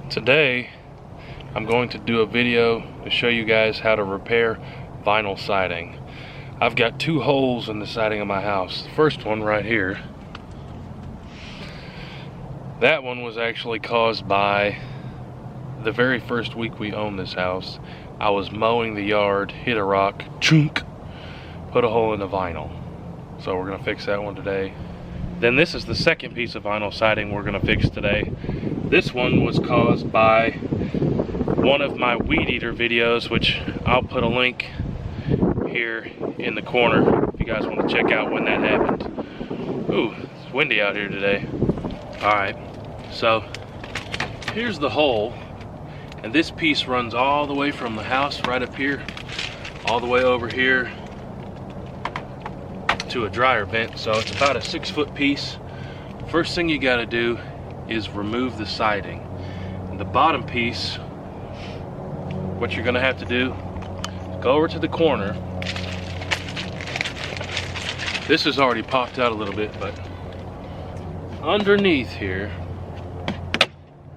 Today I'm going to do a video to show you guys how to repair vinyl siding. I've got two holes in the siding of my house. The first one right here, that one was actually caused by the very first week we owned this house. I was mowing the yard, hit a rock, chunk, put a hole in the vinyl. So we're gonna fix that one today. Then this is the second piece of vinyl siding we're gonna fix today. This one was caused by one of my weed eater videos, which I'll put a link here in the corner if you guys want to check out when that happened. Ooh, it's windy out here today. Alright, so here's the hole, and this piece runs all the way from the house right up here, all the way over here to a dryer vent. So it's about a 6-foot piece. First thing you got to do is remove the siding. And the bottom piece, what you're going to have to do, go over to the corner. This has already popped out a little bit, but underneath here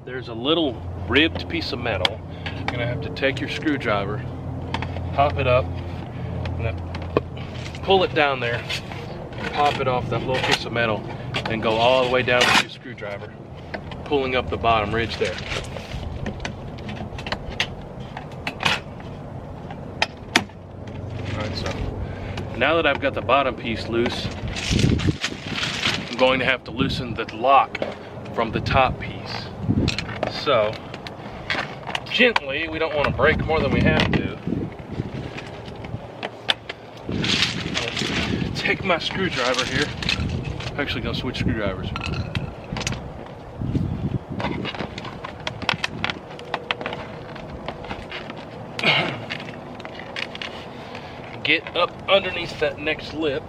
there's a little ribbed piece of metal. You're going to have to take your screwdriver, pop it up, and pull it down there and pop it off that little piece of metal, and go all the way down with your screwdriver, pulling up the bottom ridge there. Alright, so now that I've got the bottom piece loose, I'm going to have to loosen the lock from the top piece. So gently, we don't want to break more than we have to. Take my screwdriver here. I'm actually going to switch screwdrivers. Get up underneath that next lip.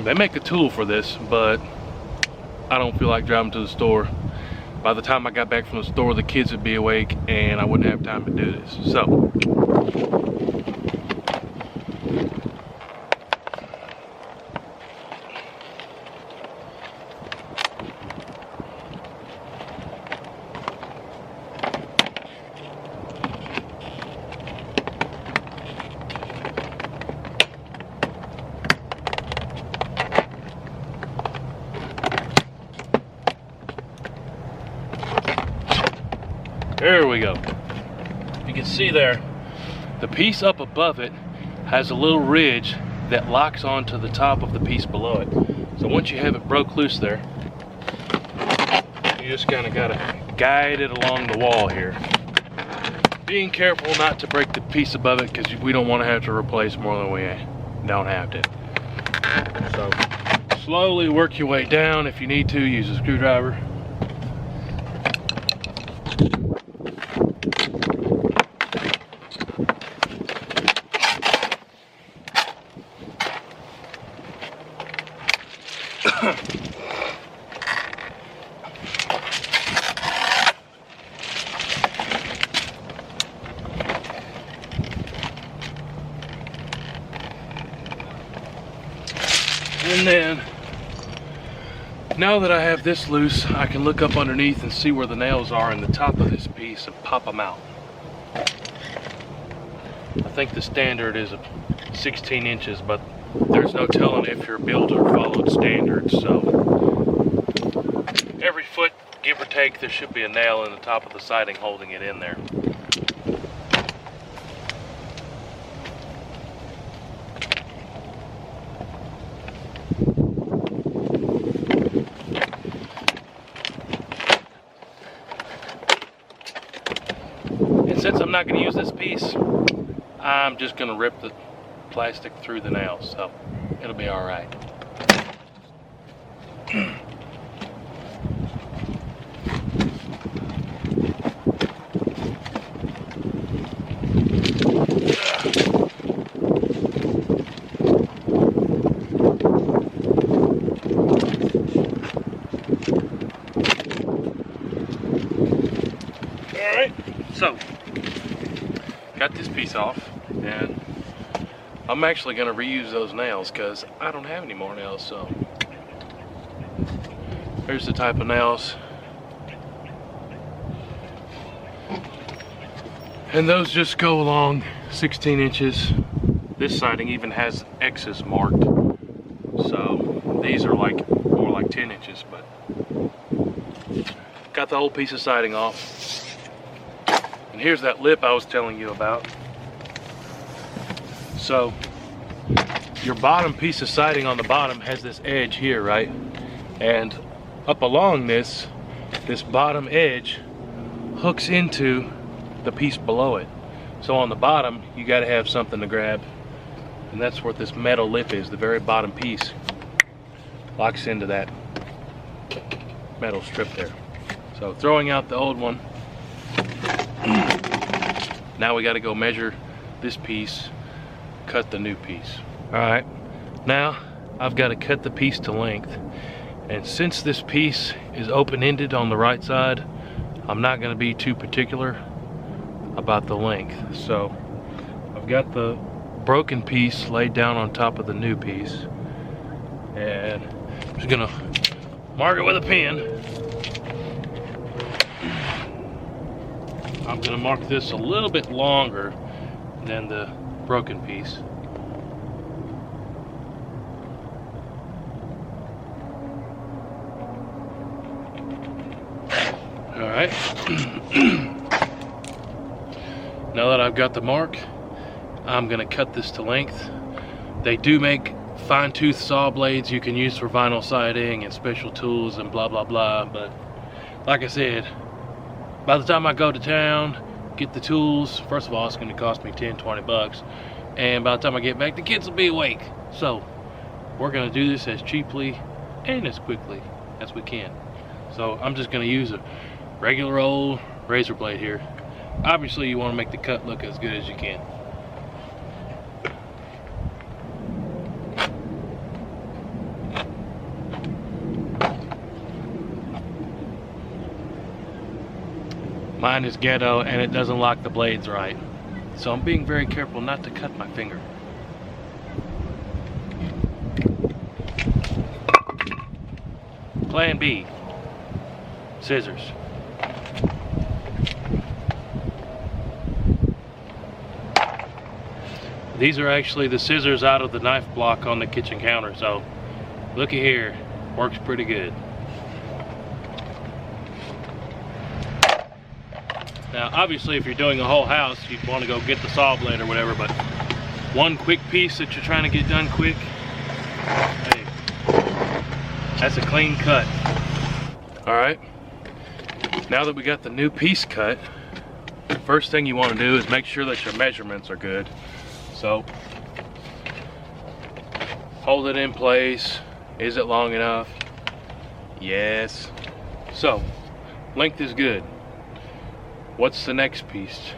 They make a tool for this, but I don't feel like driving to the store. By the time I got back from the store, the kids would be awake and I wouldn't have time to do this. So there we go. You can see there, the piece up above it has a little ridge that locks onto the top of the piece below it. So once you have it broke loose there, you just kind of got to guide it along the wall here. Being careful not to break the piece above it, because we don't want to have to replace more than we don't have to. So slowly work your way down. If you need to, use a screwdriver. And then, now that I have this loose, I can look up underneath and see where the nails are in the top of this piece and pop them out. I think the standard is 16 inches, but there's no telling if your builder followed standards. So every foot, give or take, there should be a nail in the top of the siding holding it in there. And since I'm not going to use this piece, I'm just going to rip the plastic through the nails, so it'll be all right. So got this piece off, and I'm actually going to reuse those nails because I don't have any more nails. So here's the type of nails, and those just go along 16 inches. This siding even has X's marked, so these are like more like 10 inches, but got the whole piece of siding off. And here's that lip I was telling you about. So your bottom piece of siding on the bottom has this edge here, right? And up along this bottom edge hooks into the piece below it. So on the bottom, you got to have something to grab. And that's what this metal lip is. The very bottom piece locks into that metal strip there. So throwing out the old one, now we got to go measure this piece, cut the new piece. All right, now I've got to cut the piece to length. And since this piece is open-ended on the right side, I'm not going to be too particular about the length. So I've got the broken piece laid down on top of the new piece, and I'm just gonna mark it with a pen. I'm gonna mark this a little bit longer than the broken piece. All right. Now that I've got the mark, I'm gonna cut this to length. They do make fine tooth saw blades you can use for vinyl siding and special tools and blah blah blah, but like I said, by the time I go to town, get the tools, first of all, it's gonna cost me 10-20 bucks, and by the time I get back, the kids will be awake. So we're gonna do this as cheaply and as quickly as we can. So I'm just gonna use a regular old razor blade here. Obviously you want to make the cut look as good as you can. Mine is ghetto and it doesn't lock the blades right, so I'm being very careful not to cut my finger. Plan B, scissors. These are actually the scissors out of the knife block on the kitchen counter, so looky here, works pretty good. Now obviously if you're doing a whole house, you'd want to go get the saw blade or whatever, but one quick piece that you're trying to get done quick, hey, that's a clean cut. Alright, now that we got the new piece cut, the first thing you want to do is make sure that your measurements are good. So hold it in place. Is it long enough? Yes. So length is good. What's the next piece?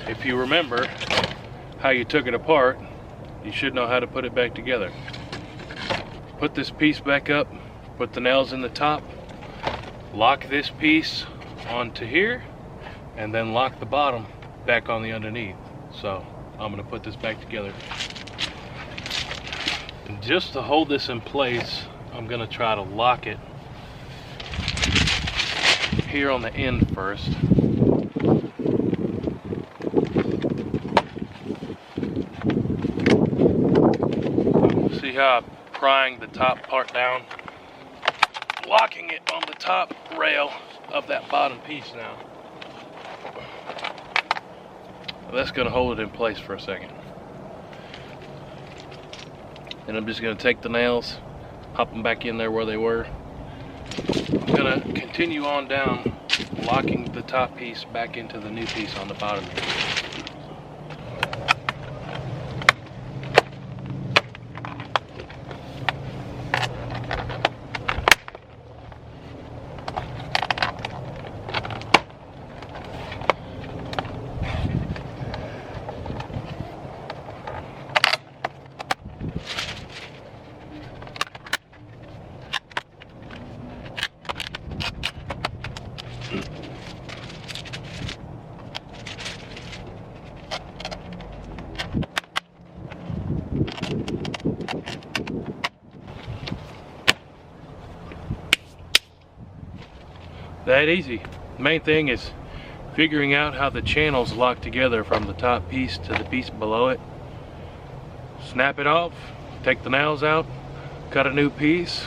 If you remember how you took it apart, you should know how to put it back together. Put this piece back up, put the nails in the top, lock this piece onto here, and then lock the bottom back on the underneath. So I'm going to put this back together. And just to hold this in place, I'm going to try to lock it here on the end first. See how I'm prying the top part down? Locking it on the top rail of that bottom piece now. That's going to hold it in place for a second. And I'm just going to take the nails, pop them back in there where they were. I'm going to continue on down, locking the top piece back into the new piece on the bottom here. that easy. The main thing is figuring out how the channels lock together from the top piece to the piece below it. Snap it off, take the nails out, cut a new piece,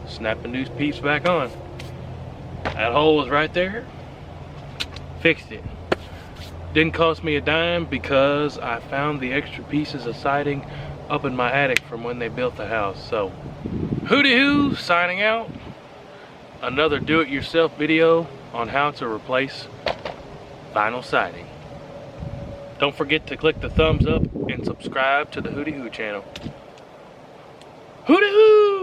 snap a new piece back on. That hole was right there. Fixed it. Didn't cost me a dime because I found the extra pieces of siding up in my attic from when they built the house. So, WHOTEEWHO signing out. Another do-it-yourself video on how to replace vinyl siding. Don't forget to click the thumbs up and subscribe to the WHOTEEWHO channel. WHOTEEWHO!